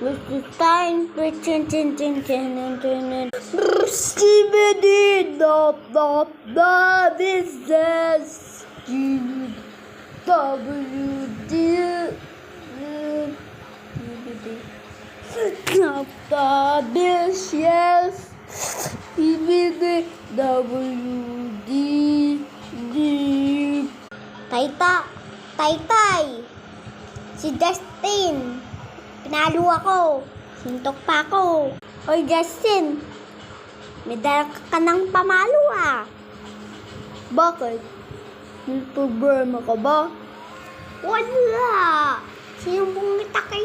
with the time pretend skibidi dop dop dop is this WD dop dop is yes skibidi WD Taytay si Justin pinalo ako, suntok pa ako. Hoy Justin, may dala ka ng pamalo ah. Bakit? May problema ka ba? Wala. Sinumbong kita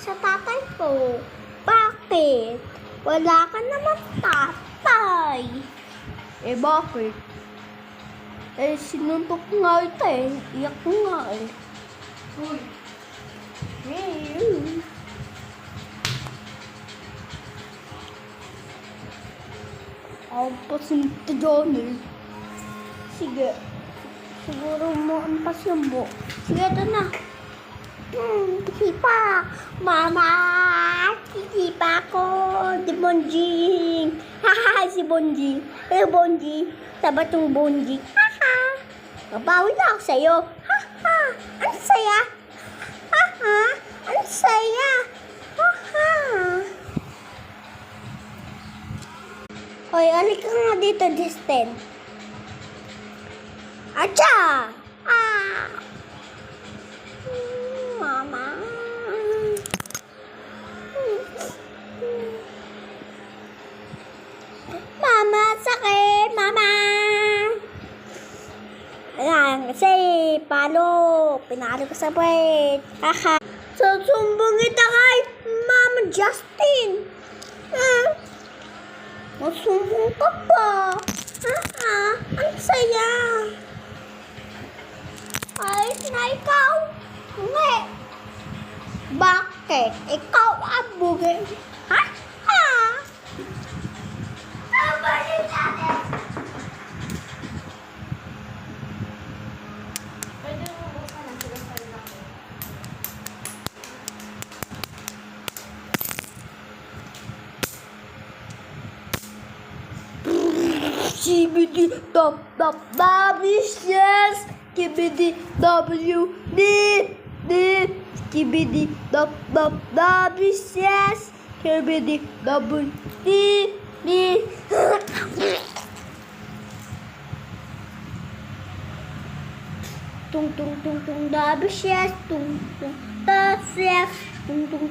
sa tatay ko. Bakit? Wala ka naman tatay. Eh bakit? Eh sinuntok nga ito eh. Iyak ko nga eh. Uy. Ang pasinto dyan eh. Sige. Siguro mo ang pasyon mo. Sige, ito na. Sipa. Mama. Sipa ko. Si Bonjing. Haha, si Bonjing. Eh, Bonjing. Sabat yung Bonjing. Haha. Mabawi na ako sa'yo. Haha. Ang saya. Haha. Ang saya. Haha. Hoy, alik ka nga dito, Justin. Acha! Ah! Mama. Mama, sakit! Mama! Ayan, kasi pinalo ko sa puwet. Haha. Susumbong kita kay Mama Justin. Masumbong ka pa. Ang saya. Ay, na ikaw. Hindi. Bakit? Ikaw ang bugi. Ha? Tama rin natin. Pwede mo buksan ang silasal na ko. CBD dop dop babis yes KBD WD KBD dop dop babis yes KBD WD tung tung tung tung babis yes tung tung tas yes tung tung